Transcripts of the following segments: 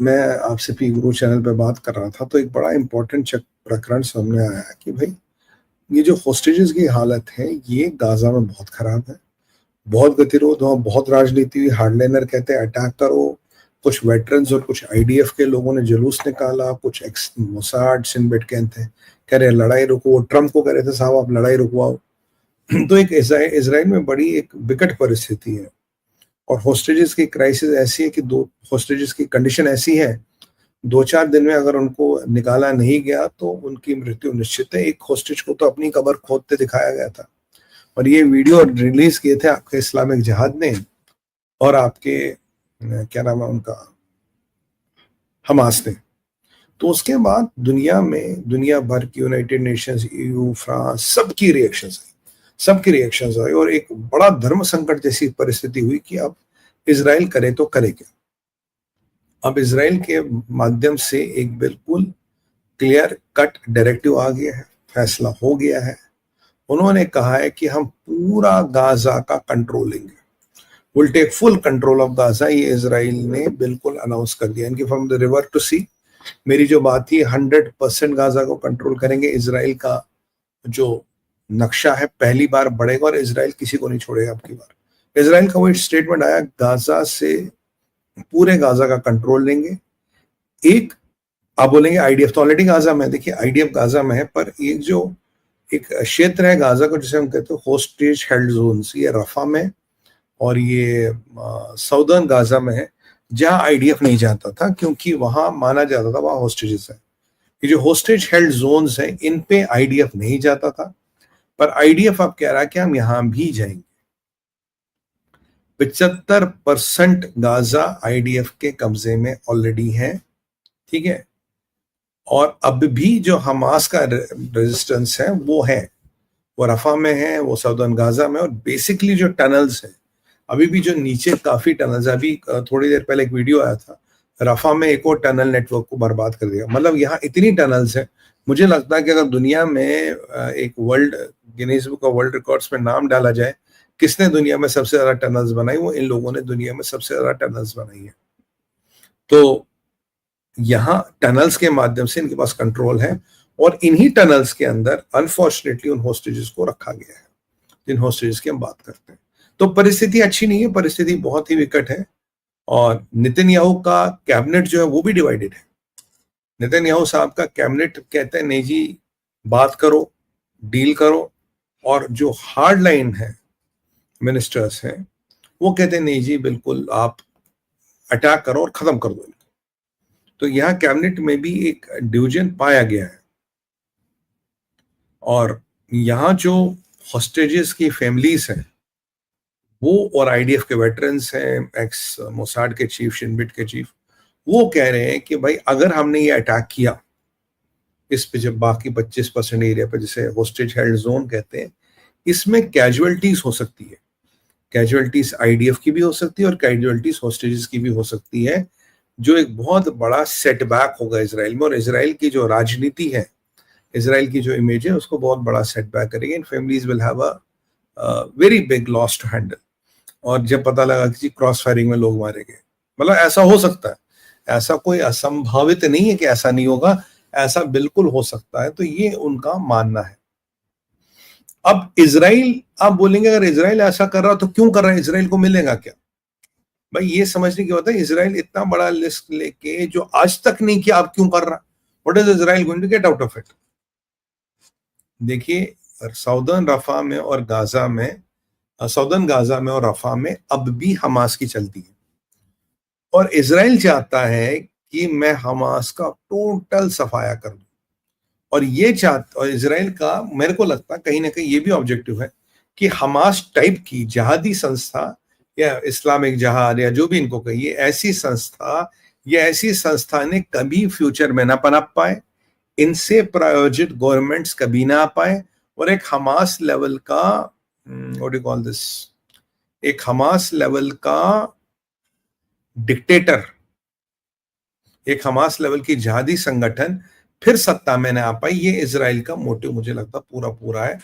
मैं आपसे पी गुरु चैनल पे बात कर रहा था तो एक बड़ा इंपॉर्टेंट चक प्रकरण सामने आया कि भाई ये जो होस्टेजेस की हालत है ये गाजा में बहुत खराब है। बहुत गतिरोध और बहुत राजनीति हुई। हार्डलाइनर कहते हैं अटैक करो। कुछ वेटरन्स और कुछ आईडीएफ के लोगों ने जुलूस निकाला। कुछ एक्स मोसाड सिनबेट कहते हैं, कह रहे लड़ाई रुको। ट्रम्प को कह रहे थे साहब आप लड़ाई रुकवाओ। तो एक इसराइल में बड़ी एक विकट परिस्थिति है और होस्टेजेस की क्राइसिस ऐसी है कि दो होस्टेजेस की कंडीशन ऐसी है, 2-4 दिन में अगर उनको निकाला नहीं गया तो उनकी मृत्यु निश्चित है। एक होस्टेज को तो अपनी कब्र खोदते दिखाया गया था और ये वीडियो रिलीज किए थे आपके इस्लामिक जिहाद ने और आपके क्या नाम है उनका, हमास ने। तो उसके बाद दुनिया भर की यूनाइटेड नेशंस, ईयू, फ्रांस, सबकी रिएक्शंस आई और एक बड़ा धर्म संकट जैसी परिस्थिति हुई कि अब इजराइल करे तो करे क्या। अब इजराइल के माध्यम से एक बिल्कुल क्लियर कट डायरेक्टिव आ गया है, फैसला हो गया है। उन्होंने कहा है कि हम पूरा गाजा का कंट्रोल लेंगे, will take full control of Gaza. ये इजराइल ने बिल्कुल अनाउंस कर दिया कि from the river to sea, मेरी जो बात थी 100% गाजा को कंट्रोल करेंगे। इजराइल का जो नक्शा है पहली बार बढ़ेगा और इजराइल किसी को नहीं छोड़ेगा। अब की बार इजराइल का वो स्टेटमेंट आया, गाजा से पूरे गाजा का कंट्रोल लेंगे। एक आप बोलेंगे आईडीएफ तो ऑलरेडी गाजा में, देखिए आईडीएफ गाजा में है, पर एक जो एक क्षेत्र है गाजा को जिसे हम कहते हैं होस्टेज हेल्ड जोन्स, ये रफा में और ये साउदर्न गाजा में है जहां आईडीएफ नहीं जाता था क्योंकि वहां माना जाता था वहां होस्टेजेस है। ये जो होस्टेज हेल्ड जोन्स है इन पे आईडीएफ नहीं जाता था, पर आईडीएफ अब कह रहा है कि हम यहां भी जाएंगे। 75% गाजा आईडीएफ के कब्जे में ऑलरेडी है, ठीक है। और अब भी जो हमास का रेजिस्टेंस है वो रफा में है, वो साउदर्न गाजा में। और बेसिकली जो टनल्स है अभी भी जो नीचे काफी टनल्स है। अभी थोड़ी देर पहले एक वीडियो आया था, रफा में एक और टनल नेटवर्क को बर्बाद कर दिया। मतलब यहाँ इतनी टनल्स है, मुझे लगता है कि अगर दुनिया में एक world Guinness book of world records में नाम डाला जाए किसने दुनिया में सबसे ज्यादा टनल्स बनाई, वो इन लोगों ने दुनिया में सबसे ज्यादा टनल्स बनाई है। तो यहाँ टनल्स के माध्यम से इनके पास कंट्रोल है और इन्हीं टनल्स के अंदर अनफॉर्चुनेटली उन होस्टेजेस को रखा गया है जिन होस्टेजेस की हम बात करते हैं। तो परिस्थिति अच्छी नहीं है, परिस्थिति बहुत ही विकट है और नेतन्याहू का कैबिनेट जो है वो भी डिवाइडेड है। नेतन्याहू साहब का कैबिनेट कहते हैं नहीं जी बात करो, डील करो, और जो हार्ड लाइन है मिनिस्टर्स हैं वो कहते हैं नहीं जी बिल्कुल आप अटैक करो और खत्म कर दो इनको। तो यहाँ कैबिनेट में भी एक डिवीजन पाया गया है और यहाँ जो हॉस्टेजेस की फैमिलीज हैं वो और आईडीएफ के वेटरन्स हैं, एक्स मोसाड के चीफ, शिनबिट के चीफ, वो कह रहे हैं कि भाई अगर हमने ये अटैक किया इस पे, जब बाकी 25% एरिया पे जिसे होस्टेज हेल्ड जोन कहते हैं, इसमें कैजुअलिटीज हो सकती है। कैजुअलिटीज आईडीएफ की भी हो सकती है और कैजुअलिटीज होस्टेजेस की भी हो सकती है, जो एक बहुत बड़ा सेटबैक होगा इसराइल में। और इसराइल की जो राजनीति है, इसराइल की जो इमेज है, उसको बहुत बड़ा सेटबैक करेगी। And families will have a very big loss to handle. और जब पता लगा कि क्रॉस फायरिंग में लोग मारे गए, मतलब ऐसा हो सकता है, ऐसा कोई असंभावित नहीं है कि ऐसा नहीं होगा, ऐसा बिल्कुल हो सकता है। तो ये उनका मानना है। अब इजराइल, आप बोलेंगे अगर इजराइल ऐसा कर रहा तो क्यों कर रहा है, इजराइल को मिलेगा क्या? भाई ये समझने की बात है, इजराइल इतना बड़ा लिस्ट लेके जो आज तक नहीं किया, आप क्यों कर रहा? What is Israel going to get out of it? देखिए साउदर्न रफा में और गाजा में, साउदर्न गाजा में और रफा में अब भी हमास की चलती है और इजराइल चाहता है कि मैं हमास का टोटल सफाया कर दूं। और ये चाहता, और इजराइल का मेरे को लगता है कहीं ना कहीं ये भी ऑब्जेक्टिव है कि हमास टाइप की जिहादी संस्था या इस्लामिक जिहाद या जो भी इनको कहिए, ऐसी संस्था या ऐसी संस्था ने कभी फ्यूचर में ना पनप पाए, इनसे प्रायोजित गवर्नमेंट्स कभी ना आ पाए और एक हमास लेवल का व्हाट यू कॉल दिस, एक हमास लेवल का डिक्टेटर, एक हमास लेवल की जिहादी संगठन फिर सत्ता में ना आ पाई। ये इजराइल का मोटिव मुझे लगता पूरा है।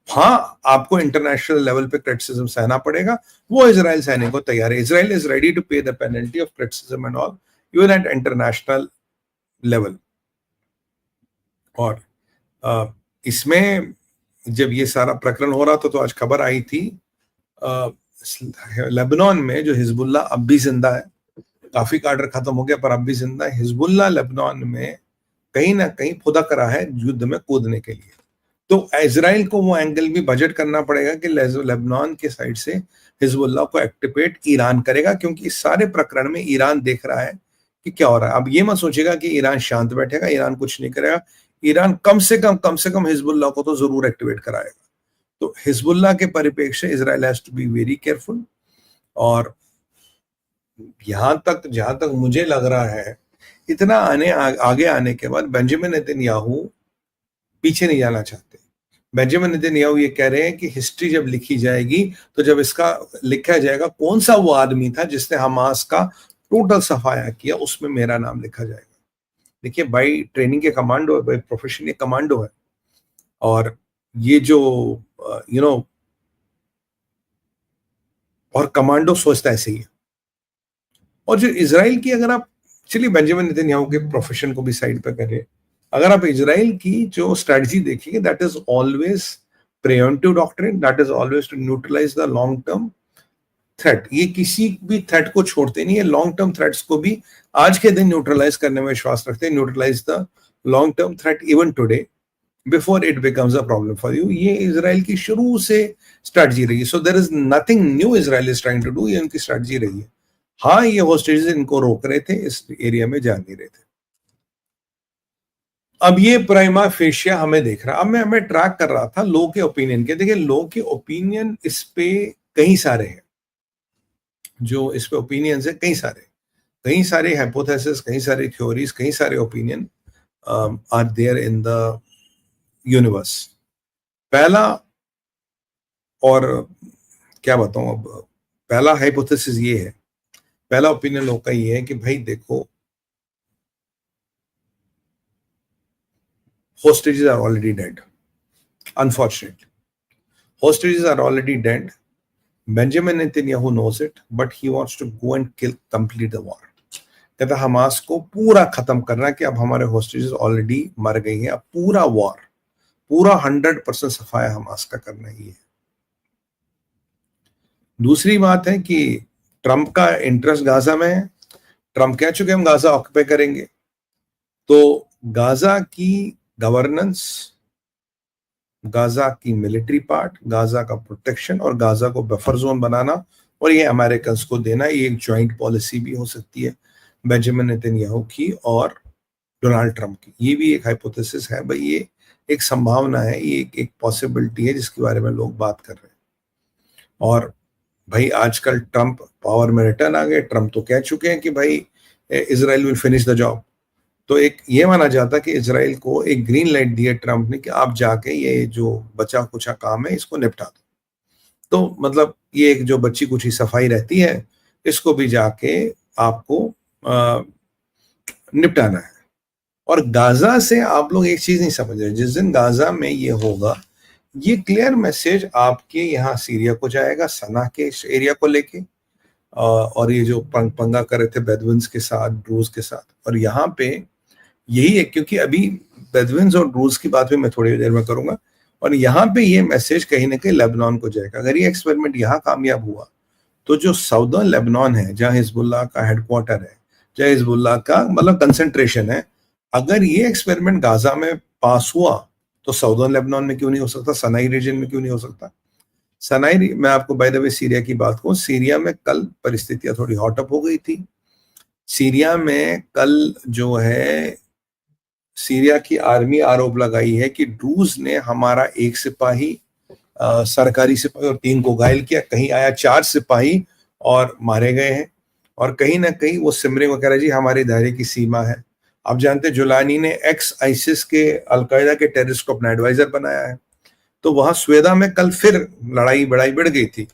हाँ, आपको इंटरनेशनल लेवल पे क्रिटिसिज्म सहना पड़ेगा, वो इजराइल सहने को तैयार है। इजराइल इज रेडी टू पे the penalty of criticism and all. Even at international level. और इसमें जब ये सारा प्रकरण हो रहा था तो आज खबर आई थी लेबनान में जो हिजबुल्लाह अब भी जिंदा है, काफी काडर खत्म हो गया पर अब भी जिंदा है। हिजबुल्लाह लेबनान में कहीं ना कहीं खुदा करा है युद्ध में कूदने के लिए। तो इजराइल को वो एंगल भी बजट करना पड़ेगा कि लेबनान के साइड से हिजबुल्लाह को एक्टिवेट ईरान करेगा, क्योंकि इस सारे प्रकरण में ईरान देख रहा है कि क्या हो रहा है। अब ये मत सोचेगा कि ईरान शांत बैठेगा, ईरान कुछ नहीं करेगा। ईरान कम से कम हिजबुल्लाह को तो जरूर एक्टिवेट कराएगा। तो हिजबुल्लाह के परिप्रेक्ष्य Israel has to be very careful. और जहां तक मुझे लग रहा है, इतना आगे आने के बाद बेंजामिन नेतन्याहू पीछे नहीं जाना चाहते। बेंजामिन नेतन्याहू ये कह रहे हैं कि हिस्ट्री जब लिखी जाएगी तो जब इसका लिखा जाएगा कौन सा वो आदमी था जिसने हमास का टोटल सफाया किया, उसमें मेरा नाम लिखा जाएगा। देखिए भाई, ट्रेनिंग के कमांडो है, भाई प्रोफेशन ये कमांडो है। और ये जो यू नो और कमांडो सोचता ऐसे ही है। और जो इजराइल की, अगर आप चलिए बेंजामिन नेतन्याहू के प्रोफेशन को भी साइड पे करें, अगर आप इजराइल की जो स्ट्रेटजी देखिए, that is always preventive doctrine, that is always to neutralise the long term threat. ये किसी भी थ्रेट को छोड़ते नहीं है, लॉन्ग टर्म थ्रेट्स को भी आज के दिन न्यूट्रलाइज करने में विश्वास रखते हैं। Neutralise the long term threat even today before it becomes a problem for you. ये इजराइल की शुरू से स्ट्रेटजी रही है। So there is nothing new Israel is trying to do, ये उनकी स्ट्रेटजी रही है। हाँ, ये होस्टेजेस इनको रोक रहे थे, इस एरिया में जा नहीं रहे थे। अब ये प्राइमा फेशिया हमें देख रहा। अब मैं ट्रैक कर रहा था लोगों के ओपिनियन के। देखिए, लोगों के ओपिनियन इस पे कई सारे हैं, जो इस पे ओपिनियंस है कई सारे हाइपोथेसिस, कई सारे थ्योरीज, कई सारे opinion are there in the universe. पहला, और क्या बताऊं, अब पहला हाइपोथेसिस ये है, पहला ओपिनियन लोगों का ये है कि भाई देखो, hostages are already dead. Unfortunately, hostages are already dead. Benjamin Netanyahu knows it, but he wants to go and complete the war. कहता हमास को पूरा खत्म करना है कि अब हमारे होस्टेजेस ऑलरेडी मर गई हैं, अब पूरा वॉर, पूरा 100% सफाया हमास का करना ही है। दूसरी बात है कि ट्रंप का इंटरेस्ट गाजा में है। ट्रंप कह चुके हम गाजा ऑक्यूपाई करेंगे, तो गाजा की गवर्नेंस, गाजा की मिलिट्री पार्ट, गाजा का प्रोटेक्शन और गाजा को बफर जोन बनाना और ये अमेरिकन को देना, ये एक ज्वाइंट पॉलिसी भी हो सकती है बेंजामिन नेतन्याहू की और डोनाल्ड ट्रंप की। ये भी एक हाइपोथेसिस है भाई, ये एक संभावना है, ये एक पॉसिबिलिटी है जिसके बारे में लोग बात कर रहे हैं। और भाई आजकल ट्रंप पावर में रिटर्न आ गए। ट्रंप तो कह चुके हैं कि भाई Israel will finish the job. तो एक ये माना जाता कि इजराइल को एक ग्रीन लाइट दी है ट्रंप ने कि आप जाके ये जो बचा कुचा काम है इसको निपटा दो। तो मतलब ये एक जो बच्ची कुची सफाई रहती है, इसको भी जाके आपको निपटाना है। और गाजा से आप लोग एक चीज नहीं समझ रहे, जिस दिन गाजा में ये होगा, ये क्लियर मैसेज आपके यहाँ सीरिया को जाएगा, सना के एरिया को लेके, और ये जो पंगा कर रहे थे बेदविन्स के साथ, ड्रूज के साथ। और यहाँ पे यही है, क्योंकि अभी बेदविन्स और ड्रूज की बात भी मैं थोड़ी देर में करूंगा, और यहाँ पे ये मैसेज कहीं ना कहीं लेबनान को जाएगा। अगर ये एक्सपेरिमेंट यहाँ कामयाब हुआ तो जो साउदर्न लेबनान है, जहाँ हिजबुल्लाह का हेडक्वार्टर है, जहाँ हिजबुल्लाह का मतलब कंसंट्रेशन है, अगर ये एक्सपेरिमेंट गाजा में पास हुआ तो साउदर्न लेबनान में क्यों नहीं हो सकता, सनाई रीजन में क्यों नहीं हो सकता। सनाई, मैं आपको बाय द वे सीरिया की बात कहूं, सीरिया में कल परिस्थितियां थोड़ी हॉट अप हो गई थी। सीरिया में कल जो है, सीरिया की आर्मी आरोप लगाई है कि ड्रूज ने हमारा एक सिपाही, सरकारी सिपाही और 3 को घायल किया, कहीं आया 4 सिपाही और मारे गए हैं। और कहीं ना कहीं वो सिमरिंग वगैरह जी हमारे दायरे की सीमा है। आप जानते जुलानी ने एक्स आइसिस के अलकायदा के टेररिस्ट को अपना एडवाइजर बनाया है। तो वहां स्वेदा में कल फिर लड़ाई बड़ाई बढ़ गई थी।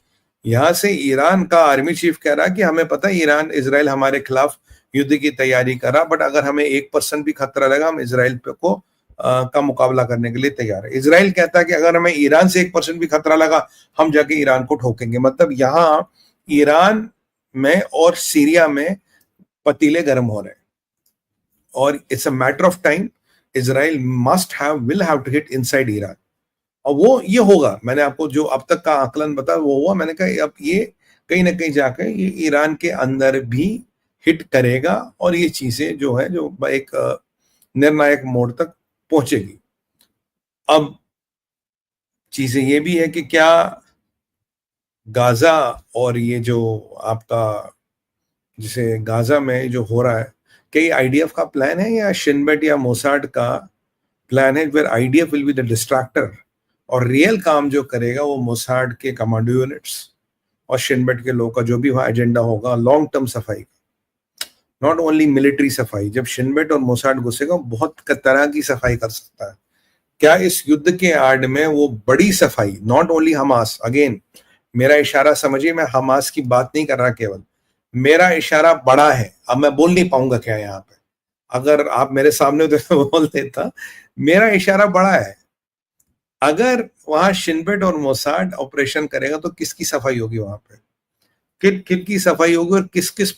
यहां से ईरान का आर्मी चीफ कह रहा कि हमें पता है ईरान इजराइल हमारे खिलाफ युद्ध की तैयारी कर रहा, बट अगर हमें 1% भी खतरा लगा, हम इजराइल को का मुकाबला करने के लिए तैयार है। इजराइल कहता है कि अगर हमें ईरान से 1% भी खतरा लगा, हम जाके ईरान को ठोकेंगे। मतलब यहाँ ईरान में और सीरिया में पतीले गर्म हो रहे हैं और it's a matter of time, Israel will have to hit inside Iran. और वो ये होगा, मैंने आपको जो अब तक का आकलन बताया वो हुआ। मैंने कहा अब ये कहीं ना कहीं जाकर ये ईरान के अंदर भी हिट करेगा और ये चीजें जो है जो एक निर्णायक मोड़ तक पहुंचेगी। अब चीजें ये भी है कि क्या गाजा और ये जो आपका जिसे गाजा में जो हो रहा है, क्या ये आईडीएफ का प्लान है या शिनबेट या मोसाड का प्लान है, where IDF will be the distractor और रियल काम जो करेगा वो मोसाड के कमांडो यूनिट्स और शिनबेट के लोग का जो भी वहां एजेंडा होगा लॉन्ग टर्म सफाई, नॉट ओनली मिलिट्री सफाई। जब शिनबेट और मोसाड घुसेगा बहुत तरह की सफाई कर सकता है। क्या इस युद्ध के आड़ में वो बड़ी सफाई, नॉट ओनली हमास, अगेन मेरा इशारा समझिए, मैं हमास की बात नहीं कर रहा, केवल मेरा इशारा बड़ा है। अब मैं बोल नहीं पाऊंगा क्या यहाँ पे, अगर आप मेरे सामने तो बोल देता, मेरा इशारा बड़ा है। अगर वहां शिनबेट और मोसाड ऑपरेशन करेगा तो किसकी सफाई होगी वहां पे, किन किन की सफाई होगी और किस किस